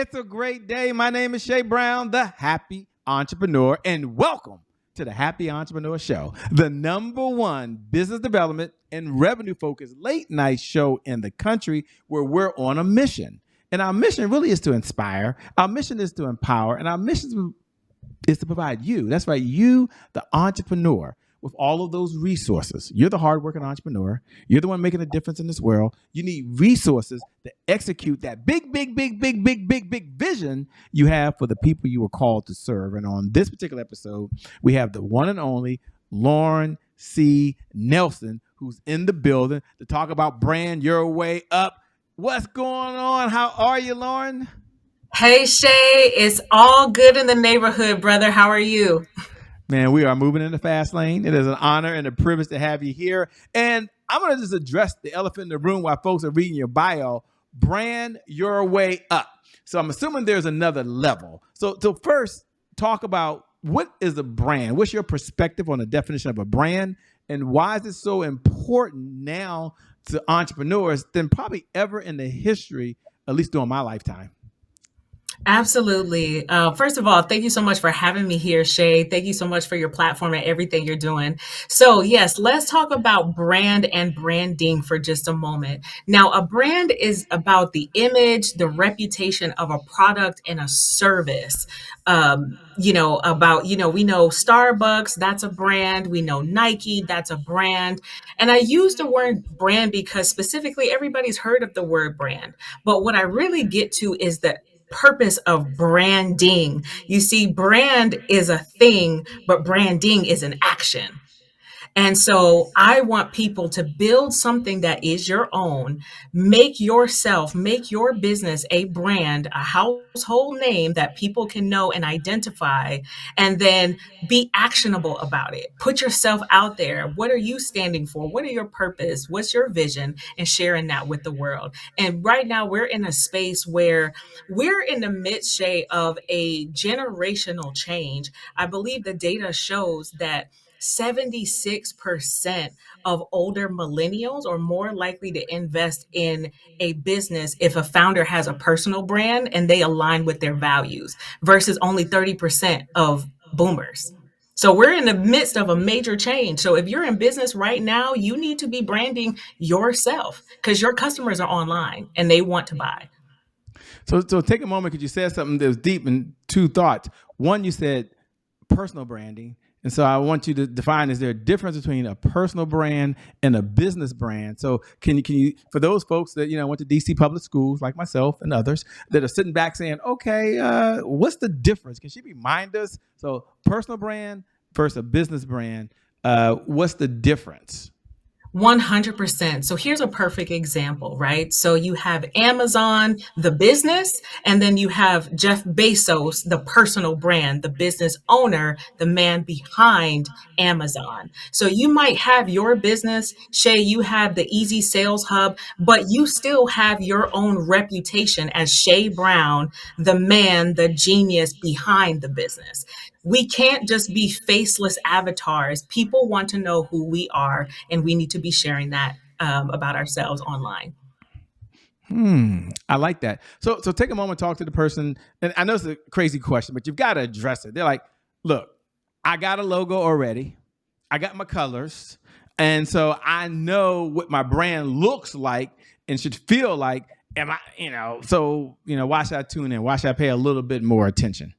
It's a great day. My name is Shay Brown, the Happy Entrepreneur, and welcome to the Happy Entrepreneur Show, the #1 business development and revenue-focused late-night show in the country where we're on a mission. And our mission really is to inspire, our mission is to empower, and our mission is to provide you. That's right, you, the entrepreneur, with all of those resources. You're the hardworking entrepreneur. You're the one making a difference in this world. You need resources to execute that big vision you have for the people you were called to serve. And on this particular episode, we have the one and only Lauren C. Nelson, who's in the building to talk about Brand Your Way Up. What's going on? How are you, Lauren? Hey, Shay, it's all good in the neighborhood, brother. How are you? Man, we are moving in the fast lane. It is an honor and a privilege to have you here. And I'm going to just address the elephant in the room while folks are reading your bio. Brand your way up. So I'm assuming there's another level. So first, talk about what is a brand? What's your perspective on the definition of a brand? And why is it so important now to entrepreneurs than probably ever in the history, at least during my lifetime? Absolutely. First of all, thank you so much for having me here, Shay. Thank you so much for your platform and everything you're doing. So yes, let's talk about brand and branding for just a moment. Now, a brand is about the image, the reputation of a product and a service. We know Starbucks, that's a brand. We know Nike, that's a brand. And I use the word brand because specifically everybody's heard of the word brand. But what I really get to is the purpose of branding. You see, brand is a thing, but branding is an action. And so I want people to build something that is your own, make your business a brand, a household name that people can know and identify, and then be actionable about it. Put yourself out there. What are you standing for? What are your purpose? What's your vision? And sharing that with the world. And right now we're in a space where we're in the midst, Shay, of a generational change. I believe the data shows that 76% of older millennials are more likely to invest in a business if a founder has a personal brand and they align with their values versus only 30% of boomers. So we're in the midst of a major change. So if you're in business right now, you need to be branding yourself because your customers are online and they want to buy. So take a moment because you said something that was deep in two thoughts. One, you said personal branding. And so I want you to define, is there a difference between a personal brand and a business brand? So can you for those folks that, went to DC public schools like myself and others that are sitting back saying, okay, what's the difference? Can she remind us? So personal brand versus a business brand, what's the difference? 100%. So here's a perfect example, right? So you have Amazon, the business, and then you have Jeff Bezos, the personal brand, the business owner, the man behind Amazon. So you might have your business, Shay, you have the Easy Sales Hub, but you still have your own reputation as Shay Brown, the man, the genius behind the business. We can't just be faceless avatars. People want to know who we are, and we need to be sharing that about ourselves online. I like that. So take a moment, talk to the person. And I know it's a crazy question, but you've got to address it. They're like, look, I got a logo already. I got my colors. And so I know what my brand looks like and should feel like. Why should I tune in? Why should I pay a little bit more attention?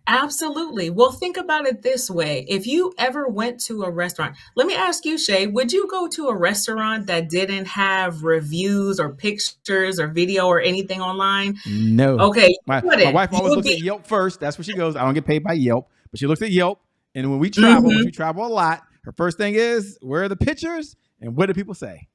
Absolutely. Well, think about it this way. If you ever went to a restaurant, let me ask you, Shay, would you go to a restaurant that didn't have reviews or pictures or video or anything online? No. Okay. My wife always looks at Yelp first. That's where she goes. I don't get paid by Yelp, but she looks at Yelp. And when we travel, which we travel a lot, her first thing is, where are the pictures and what do people say?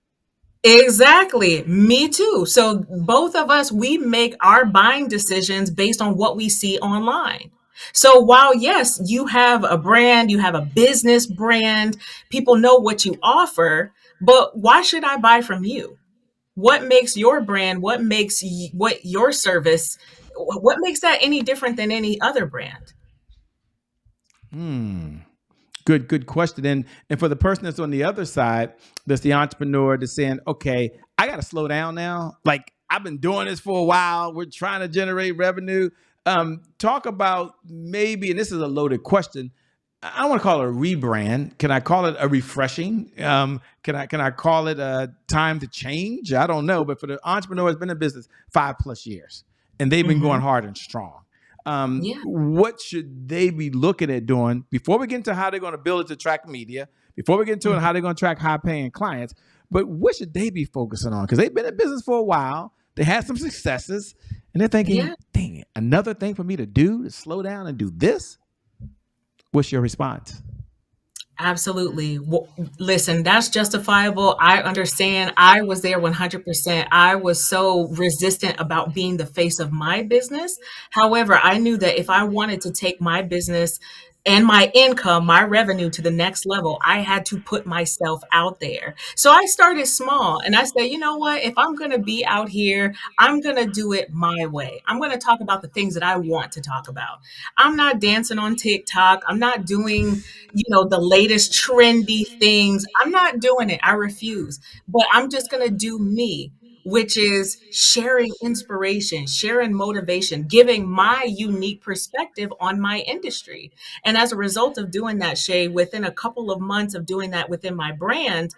Exactly. Me too. So both of us, we make our buying decisions based on what we see online. So while, yes, you have a brand, you have a business brand, people know what you offer, but why should I buy from you? What makes your brand, what your service, what makes that any different than any other brand? Good question. And for the person that's on the other side, that's the entrepreneur that's saying, okay, I got to slow down now. Like I've been doing this for a while. We're trying to generate revenue. Talk about maybe, and this is a loaded question. I don't want to call it a rebrand. Can I call it a refreshing? Can I call it a time to change? I don't know. But for the entrepreneur who's been in business 5+ years and they've been going Hmm. hard and strong, Yeah. what should they be looking at doing before we get into how they're going to build it to attract media, before we get into Mhm. how they're going to attract high paying clients? But what should they be focusing on? Because they've been in business for a while. They had some successes and they're thinking, Yeah. dang it, another thing for me to do to slow down and do this? What's your response? Absolutely. Listen, that's justifiable. I understand. I was there 100%. I was so resistant about being the face of my business. However, I knew that if I wanted to take my business and my income, my revenue to the next level, I had to put myself out there. So I started small and I said, you know what? If I'm going to be out here, I'm going to do it my way. I'm going to talk about the things that I want to talk about. I'm not dancing on TikTok. I'm not doing the latest trendy things. I'm not doing it. I refuse. But I'm just going to do me, which is sharing inspiration, sharing motivation, giving my unique perspective on my industry. And as a result of doing that, Shay, within a couple of months of doing that within my brand,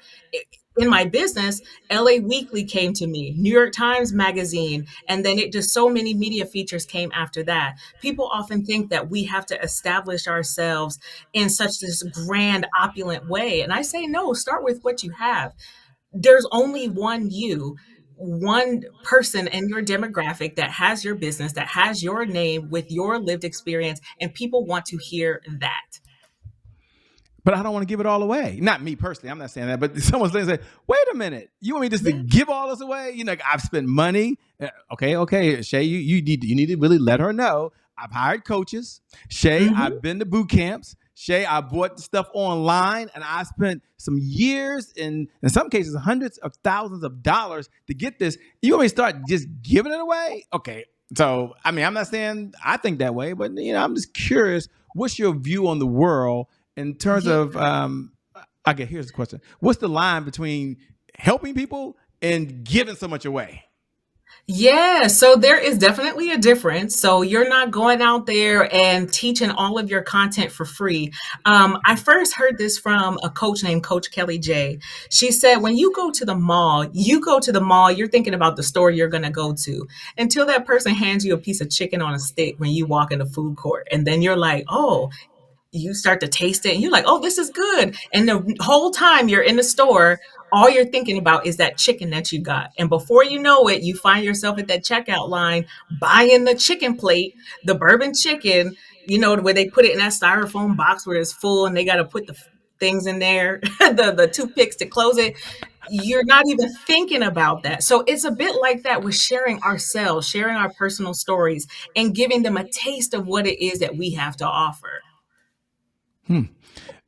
in my business, LA Weekly came to me, New York Times Magazine, and then it just so many media features came after that. People often think that we have to establish ourselves in such this grand, opulent way. And I say, no, start with what you have. There's only one you, one person in your demographic that has your business, that has your name with your lived experience, and people want to hear that. But I don't want to give it all away. Not me personally. I'm not saying that. But someone's saying, wait a minute. You want me just to Yeah. give all this away? I've spent money. Okay. Shay, you need to really let her know. I've hired coaches. Shay, Hmm. I've been to boot camps. Shay, I bought the stuff online and I spent some years and in some cases hundreds of thousands of dollars to get this. You want me to start just giving it away? Okay. So I mean, I'm not saying I think that way, but I'm just curious. What's your view on the world in terms Yeah. of okay, here's the question. What's the line between helping people and giving so much away? Yeah, so there is definitely a difference. So you're not going out there and teaching all of your content for free. I first heard this from a coach named Coach Kelly J. She said, when you go to the mall, you're thinking about the store you're going to go to until that person hands you a piece of chicken on a stick when you walk in the food court. And then you're like, oh, you start to taste it and you're like, oh, this is good. And the whole time you're in the store, all you're thinking about is that chicken that you got. And before you know it, you find yourself at that checkout line buying the chicken plate, the bourbon chicken, where they put it in that styrofoam box where it's full and they got to put the things in there, the toothpicks to close it. You're not even thinking about that. So it's a bit like that with sharing ourselves, sharing our personal stories, and giving them a taste of what it is that we have to offer. Hmm.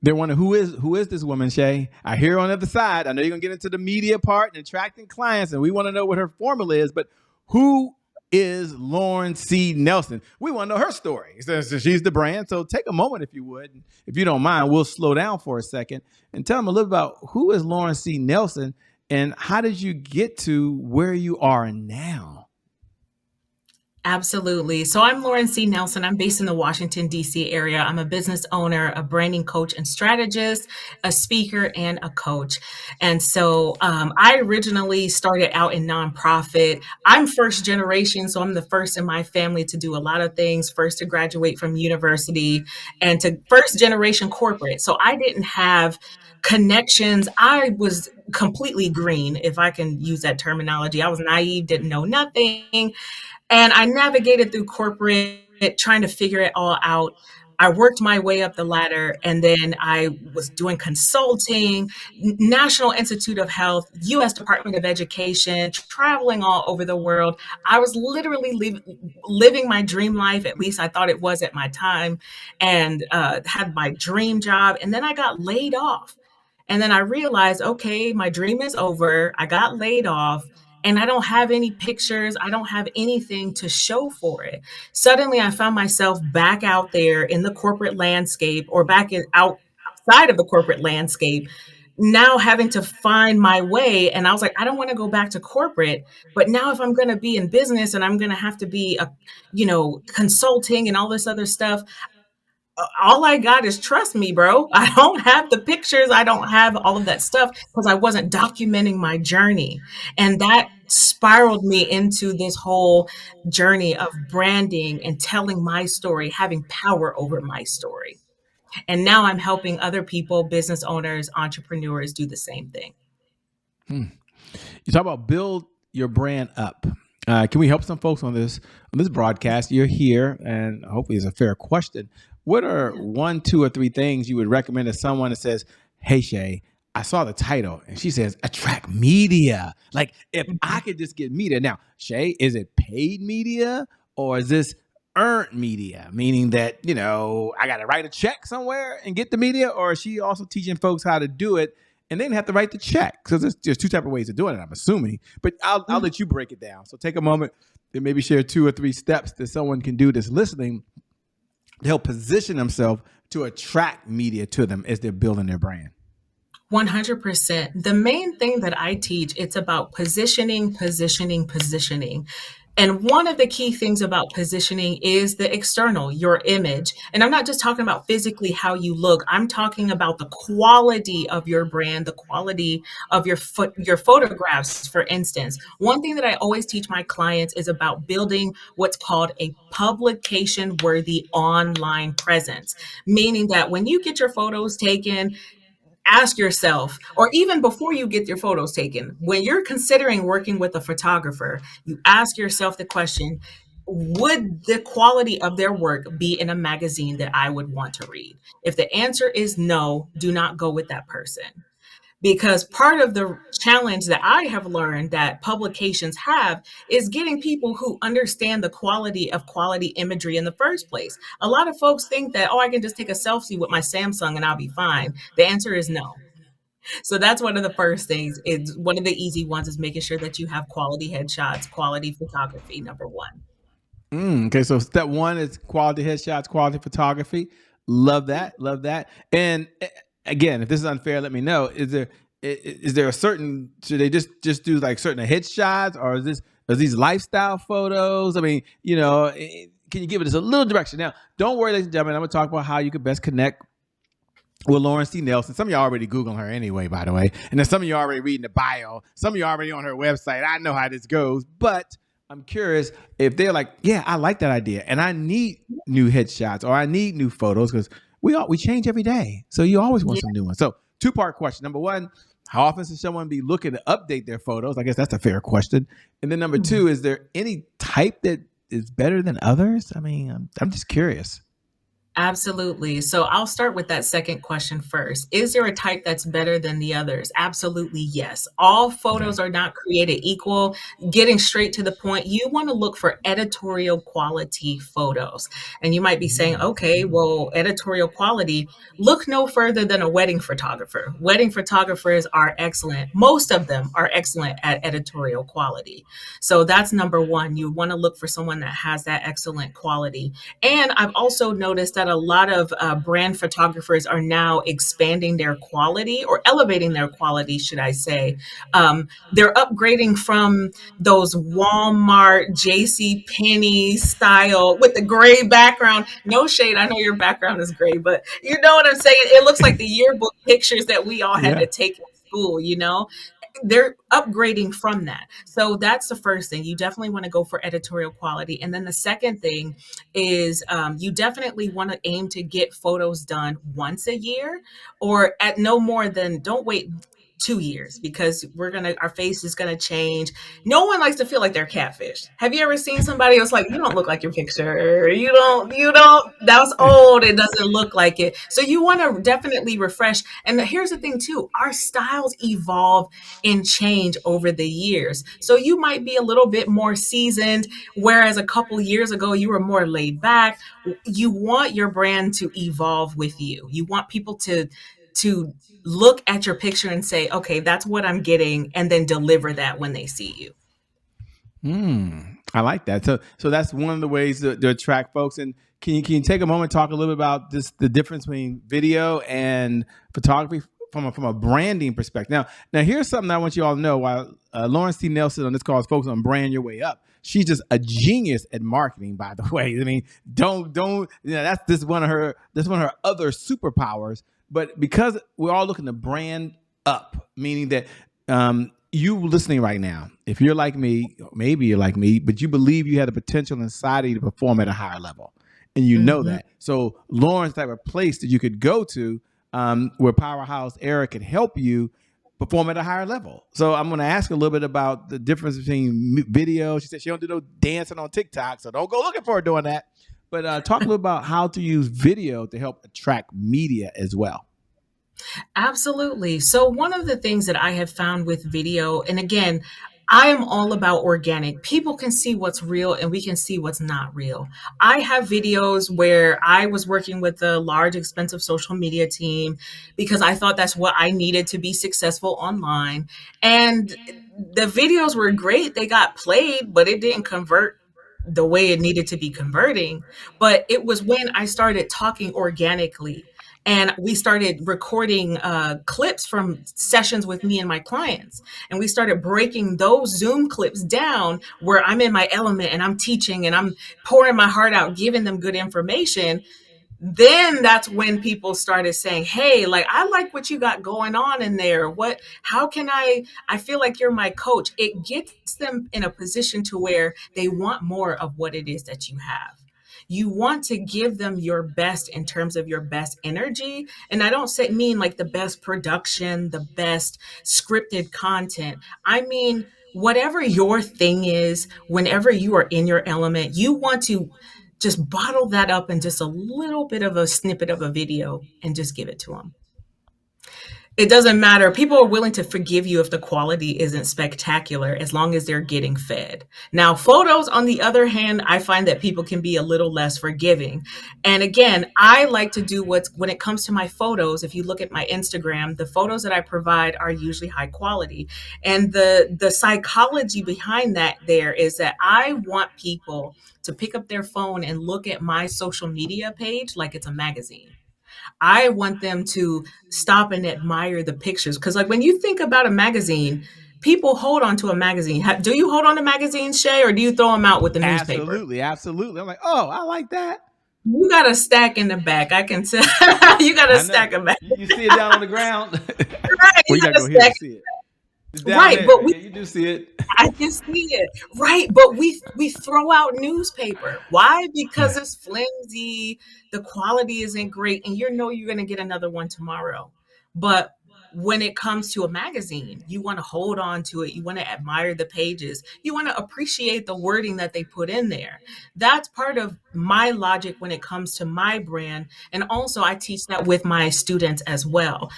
They're wondering who is this woman, Shay? I hear her on the other side. I know you're gonna get into the media part and attracting clients, and we want to know what her formula is. But who is Lauren C. Nelson? We want to know her story. So she's the brand. So take a moment, if you would, if you don't mind. We'll slow down for a second and tell them a little about who is Lauren C. Nelson and how did you get to where you are now? Absolutely. So I'm Lauren C. Nelson. I'm based in the Washington, D.C. area. I'm a business owner, a branding coach and strategist, a speaker, and a coach. And so I originally started out in nonprofit. I'm first generation, so I'm the first in my family to do a lot of things, first to graduate from university and to first generation corporate. So I didn't have connections. I was completely green, if I can use that terminology. I was naive, didn't know nothing, and I navigated through corporate trying to figure it all out. I worked my way up the ladder and then I was doing consulting, National Institute of Health, US Department of Education, traveling all over the world. I was literally living my dream life, at least I thought it was at my time, and had my dream job. And then I got laid off. And then I realized, okay, my dream is over. I got laid off and I don't have any pictures. I don't have anything to show for it. Suddenly, I found myself back out there in the corporate landscape or outside of the corporate landscape, now having to find my way. And I was like, I don't want to go back to corporate, but now if I'm going to be in business and I'm going to have to be consulting and all this other stuff, all I got is trust me, bro. I don't have the pictures. I don't have all of that stuff because I wasn't documenting my journey. And that spiraled me into this whole journey of branding and telling my story, having power over my story. And now I'm helping other people, business owners, entrepreneurs do the same thing. You talk about build your brand up. Can we help some folks on this broadcast? You're here, and hopefully it's a fair question. What are one, two, or three things you would recommend to someone that says, "Hey, Shay, I saw the title," and she says, "Attract media." Like, if I could just get media. Now, Shay, is it paid media or is this earned media? Meaning that, I got to write a check somewhere and get the media, or is she also teaching folks how to do it and then have to write the check? Because there's two type of ways of doing it, I'm assuming. But I'll let you break it down. So take a moment and maybe share 2 or 3 steps that someone can do that's listening to help position themselves to attract media to them as they're building their brand. 100%. The main thing that I teach, it's about positioning, positioning, positioning. And one of the key things about positioning is the external, your image. And I'm not just talking about physically how you look. I'm talking about the quality of your brand, the quality of your photographs, for instance. One thing that I always teach my clients is about building what's called a publication worthy online presence, meaning that when you get your photos taken, ask yourself, or even before you get your photos taken, when you're considering working with a photographer, you ask yourself the question, would the quality of their work be in a magazine that I would want to read? If the answer is no, do not go with that person. Because part of the challenge that I have learned that publications have is getting people who understand the quality of quality imagery in the first place. A lot of folks think that, oh, I can just take a selfie with my Samsung and I'll be fine. The answer is no. So that's one of the first things. It's one of the easy ones is making sure that you have quality headshots, quality photography, number one. Okay, so step 1 is quality headshots, quality photography. Love that, love that. And again, if this is unfair, let me know. Is there a certain, should they just do like certain headshots, or is these lifestyle photos? I mean, can you give us a little direction? Now, don't worry, ladies and gentlemen. I'm going to talk about how you can best connect with Lauren C. Nelson. Some of y'all already Googling her anyway, by the way. And then some of you already reading the bio. Some of you already on her website. I know how this goes. But I'm curious if they're like, yeah, I like that idea. And I need new headshots, or I need new photos, because we change every day. So you always want some new ones. So 2-part question. Number 1, how often should someone be looking to update their photos? I guess that's a fair question. And then number 2, is there any type that is better than others? I mean, I'm just curious. Absolutely. So I'll start with that second question first. Is there a type that's better than the others? Absolutely, yes. All photos are not created equal. Getting straight to the point, you want to look for editorial quality photos. And you might be saying, okay, well, editorial quality, look no further than a wedding photographer. Wedding photographers are excellent. Most of them are excellent at editorial quality. So that's number 1. You want to look for someone that has that excellent quality. And I've also noticed that a lot of brand photographers are now expanding their quality, or elevating their quality, should I say. They're upgrading from those Walmart, JC Penney style with the gray background. No shade, I know your background is gray, but you know what I'm saying? It looks like the yearbook pictures that we all had to take in school. They're upgrading from that. So that's the first thing. You definitely want to go for editorial quality. And then the second thing is you definitely want to aim to get photos done once a year, or at no more than, don't wait 2 years, because our face is gonna change. No one likes to feel like they're catfish. Have you ever seen somebody else like, you don't look like your picture, you don't, that was old, it doesn't look like it. So you want to definitely refresh. And here's the thing too, our styles evolve and change over the years. So you might be a little bit more seasoned, whereas a couple years ago you were more laid back. You want your brand to evolve with you. You want people to look at your picture and say, okay, that's what I'm getting, and then deliver that when they see you. I like that. So that's one of the ways to attract folks. And can you take a moment and talk a little bit about the difference between video and photography from a branding perspective. Now here's something I want you all to know. While Lawrence T. Nelson on this call is focused on brand your way up, she's just a genius at marketing. By the way, I mean, don't that's this one of her other superpowers. But because we're all looking to brand up, meaning that you listening right now, if you're like me, maybe you're like me, but you believe you have the potential inside of you to perform at a higher level, and you know that. So Lauren's type of place that you could go to where Powerhouse Era could help you perform at a higher level. So I'm going to ask a little bit about the difference between video. She said she don't do no dancing on TikTok, so don't go looking for her doing that. But talk a little about how to use video to help attract media as well. Absolutely. So, one of the things that I have found with video, and again, I am all about organic. People can see what's real and we can see what's not real. I have videos where I was working with a large, expensive social media team because I thought that's what I needed to be successful online. And the videos were great. They got played, but it didn't convert the way it needed to be converting. But it was when I started talking organically and we started recording clips from sessions with me and my clients. And we started breaking those Zoom clips down where I'm in my element and I'm teaching and I'm pouring my heart out, giving them good information. Then that's when people started saying, hey, like, I like what you got going on in there. How can I feel like you're my coach. It gets them in a position to where they want more of what it is that you have. You want to give them your best in terms of your best energy. And I don't mean like the best production, the best scripted content. I mean, whatever your thing is, whenever you are in your element, you want to just bottle that up in just a little bit of a snippet of a video and just give it to them. It doesn't matter. People are willing to forgive you if the quality isn't spectacular, as long as they're getting fed. Now, photos, on the other hand, I find that people can be a little less forgiving. And again, I like to do when it comes to my photos, if you look at my Instagram, the photos that I provide are usually high quality. And the psychology behind that there is that I want people to pick up their phone and look at my social media page like it's a magazine. I want them to stop and admire the pictures. Because, like, when you think about a magazine, people hold on to a magazine. Do you hold on to magazines, Shay, or do you throw them out with the newspaper? Absolutely. I'm like, oh, I like that. You got a stack in the back. I can tell. You got a stack of back. You see it down on the ground. Right. Well, you got to go here to see it. Right, there. but you do see it. I can see it. Right, but we throw out newspaper. Why? Because it's flimsy, the quality isn't great, and you're going to get another one tomorrow. But when it comes to a magazine, you want to hold on to it. You want to admire the pages. You want to appreciate the wording that they put in there. That's part of my logic when it comes to my brand. And also I teach that with my students as well.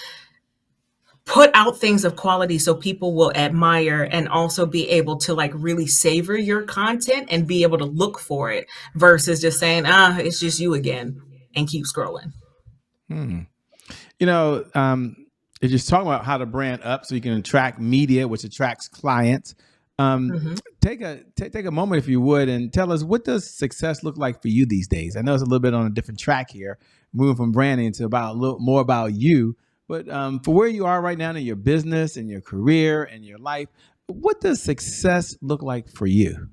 Put out things of quality so people will admire and also be able to like really savor your content and be able to look for it versus just saying, it's just you again, and keep scrolling. You know, if you're talking about how to brand up so you can attract media, which attracts clients, take a moment, if you would, and tell us, what does success look like for you these days? I know it's a little bit on a different track here, moving from branding to a little more about you. But for where you are right now in your business and your career and your life, what does success look like for you?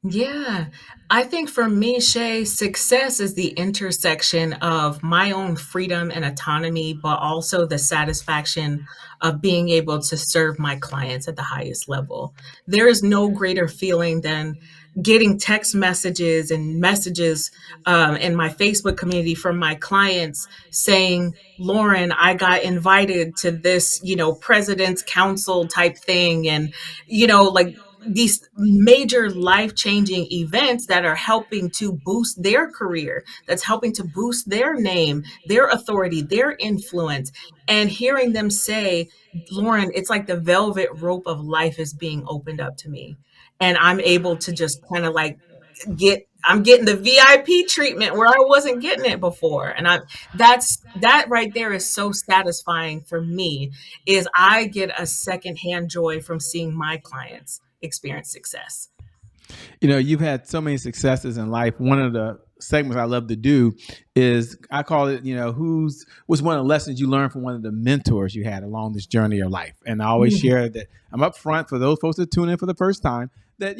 Yeah, I think for me, Shay, success is the intersection of my own freedom and autonomy, but also the satisfaction of being able to serve my clients at the highest level. There is no greater feeling than getting text messages and messages in my Facebook community from my clients saying, Lauren, I got invited to this, president's council type thing. And, like, these major life-changing events that are helping to boost their career, that's helping to boost their name, their authority, their influence, and hearing them say, Lauren, it's like the velvet rope of life is being opened up to me. And I'm able to just kind of like I'm getting the VIP treatment where I wasn't getting it before. And that right there is so satisfying for me, is I get a secondhand joy from seeing my clients experience success. You've had so many successes in life. One of the segments I love to do is I call it, what's one of the lessons you learned from one of the mentors you had along this journey of life. And I always Mm. share that I'm up front for those folks that tune in for the first time that,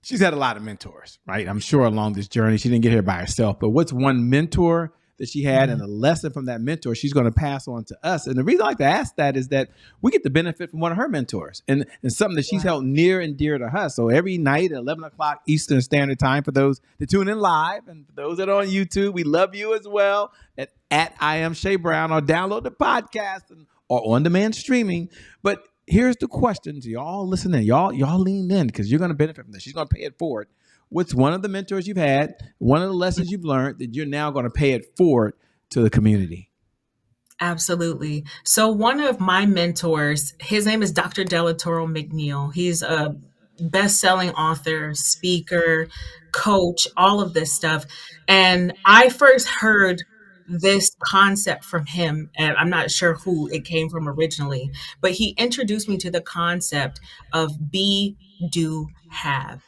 she's had a lot of mentors, right? I'm sure along this journey, she didn't get here by herself, but what's one mentor that she had and a lesson from that mentor she's going to pass on to us. And the reason I like to ask that is that we get to benefit from one of her mentors and something that she's held near and dear to us. So every night at 11 o'clock Eastern Standard Time, for those that tune in live and for those that are on YouTube, we love you as well at I am Shay Brown, or download the podcast or on-demand streaming. But here's the question to y'all listening. Y'all lean in because you're going to benefit from this. She's going to pay it forward. What's one of the mentors you've had, one of the lessons you've learned that you're now going to pay it forward to the community? Absolutely. So one of my mentors, his name is Dr. Delatoro McNeil. He's a best-selling author, speaker, coach, all of this stuff. And I first heard this concept from him, and I'm not sure who it came from originally, but he introduced me to the concept of be, do, have.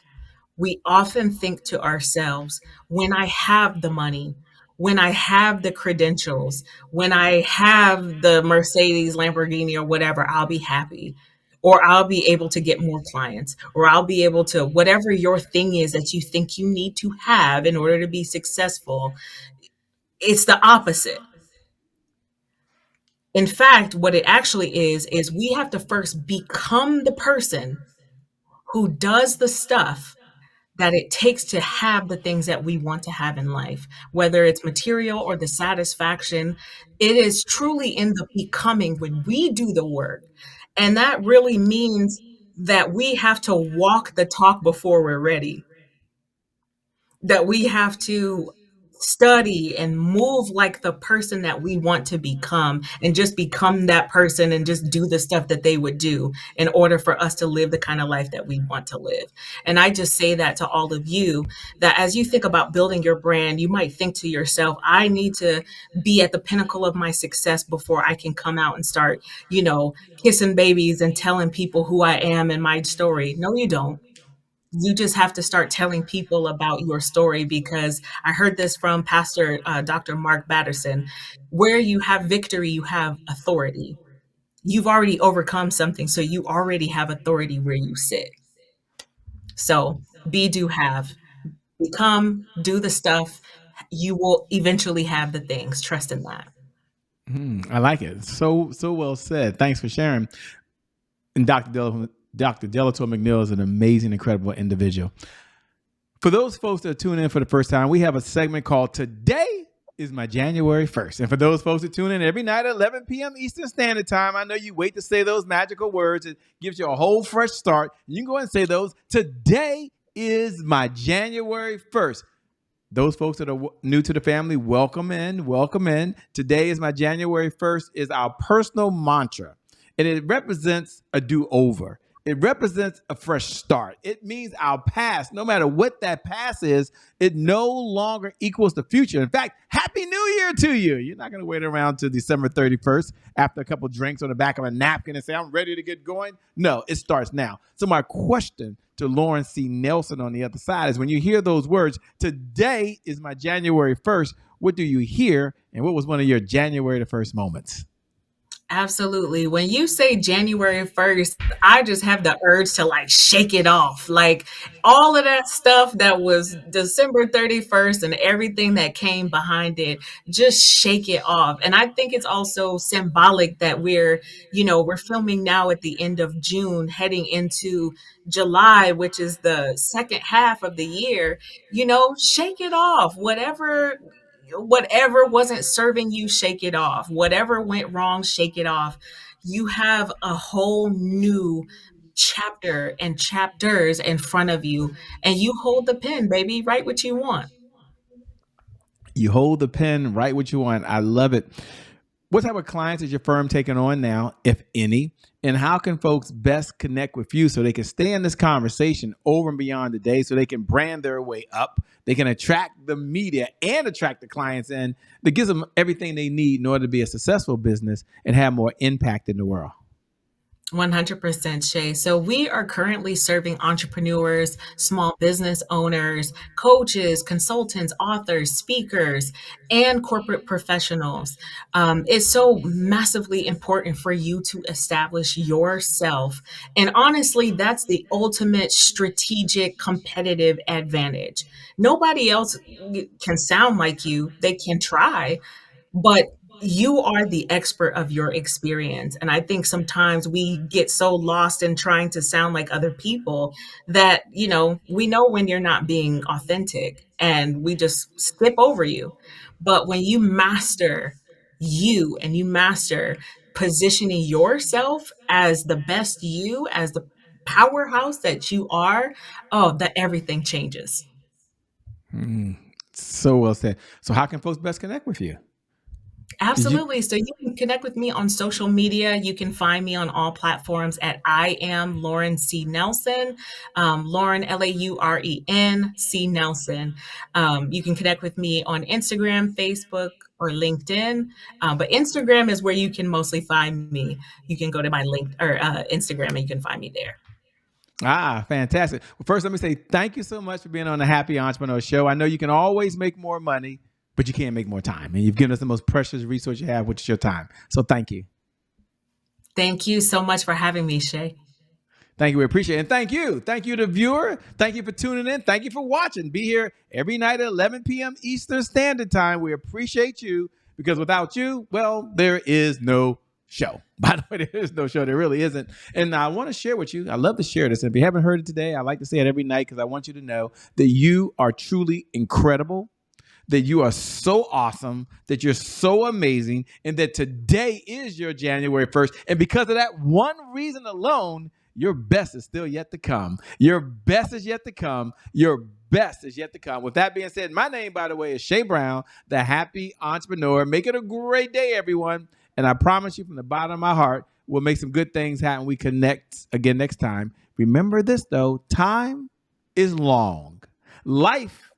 We often think to ourselves, when I have the money, when I have the credentials, when I have the Mercedes, Lamborghini, or whatever, I'll be happy. Or I'll be able to get more clients, or I'll be able to, whatever your thing is that you think you need to have in order to be successful, it's the opposite. In fact, what it actually is we have to first become the person who does the stuff that it takes to have the things that we want to have in life, whether it's material or the satisfaction. It is truly in the becoming when we do the work. And that really means that we have to walk the talk before we're ready, that we have to study and move like the person that we want to become, and just become that person and just do the stuff that they would do in order for us to live the kind of life that we want to live. And I just say that to all of you, that as you think about building your brand, you might think to yourself, I need to be at the pinnacle of my success before I can come out and start, kissing babies and telling people who I am and my story. No, you don't. You just have to start telling people about your story, because I heard this from Pastor Dr. Mark Batterson. Where you have victory, you have authority. You've already overcome something, so you already have authority where you sit. So be, do, have. Become, do the stuff. You will eventually have the things. Trust in that. I like it. So well said. Thanks for sharing. And Dr. Delator McNeil is an amazing, incredible individual. For those folks that are tuning in for the first time, we have a segment called Today is My January 1st. And for those folks that tune in every night at 11 p.m. Eastern Standard Time, I know you wait to say those magical words. It gives you a whole fresh start. You can go ahead and say those. Today is my January 1st. Those folks that are new to the family, welcome in, welcome in. Today is my January 1st is our personal mantra, and it represents a do-over. It represents a fresh start. It means our past, no matter what that past is, it no longer equals the future. In fact, Happy New Year to you. You're not going to wait around till December 31st after a couple drinks on the back of a napkin and say, I'm ready to get going. No, it starts now. So my question to Lauren C. Nelson on the other side is, when you hear those words, today is my January 1st, what do you hear? And what was one of your January the 1st moments? Absolutely. When you say January 1st, I just have the urge to shake it off. Like all of that stuff that was December 31st and everything that came behind it, just shake it off. And I think it's also symbolic that we're filming now at the end of June, heading into July, which is the second half of the year. Shake it off. Whatever wasn't serving you, shake it off. Whatever went wrong, shake it off. You have a whole new chapter and chapters in front of you, and you hold the pen, baby. Write what you want. You hold the pen, write what you want. I love it. What type of clients is your firm taking on now, if any? And how can folks best connect with you so they can stay in this conversation over and beyond the day, so they can brand their way up, they can attract the media and attract the clients in, that gives them everything they need in order to be a successful business and have more impact in the world? 100% Shay. So we are currently serving entrepreneurs, small business owners, coaches, consultants, authors, speakers, and corporate professionals. It's so massively important for you to establish yourself. And honestly, that's the ultimate strategic competitive advantage. Nobody else can sound like you. They can try, but you are the expert of your experience. And I think sometimes we get so lost in trying to sound like other people that, we know when you're not being authentic and we just skip over you. But when you master you and you master positioning yourself as the best you, as the powerhouse that you are, oh, that everything changes. Mm, so well said. So how can folks best connect with you? Did you? Absolutely. So you can connect with me on social media. You can find me on all platforms at I am Lauren C. Nelson, Lauren, Lauren C. Nelson. You can connect with me on Instagram, Facebook, or LinkedIn. But Instagram is where you can mostly find me. You can go to my link or Instagram and you can find me there. Ah, fantastic. Well, first, let me say thank you so much for being on the Happy Entrepreneur Show. I know you can always make more money, but you can't make more time. And you've given us the most precious resource you have, which is your time. So thank you. Thank you so much for having me, Shay. Thank you. We appreciate it. And thank you. Thank you to viewer. Thank you for tuning in. Thank you for watching. Be here every night at 11 p.m. Eastern Standard Time. We appreciate you because without you, well, there is no show. By the way, there is no show. There really isn't. And I want to share with you. I love to share this. And if you haven't heard it today, I like to say it every night because I want you to know that you are truly incredible, that you are so awesome, that you're so amazing, and that today is your January 1st. And because of that one reason alone, your best is still yet to come. Your best is yet to come. Your best is yet to come. With that being said, my name, by the way, is Shay Brown, the Happy Entrepreneur. Make it a great day, everyone. And I promise you from the bottom of my heart, we'll make some good things happen. We connect again next time. Remember this, though. Time is long. Life,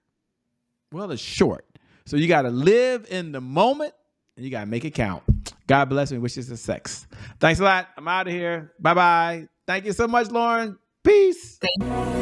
well, it's short. So you got to live in the moment and you got to make it count. God bless me. Wish you success. Thanks a lot. I'm out of here. Bye-bye. Thank you so much, Lauren. Peace. Thank you.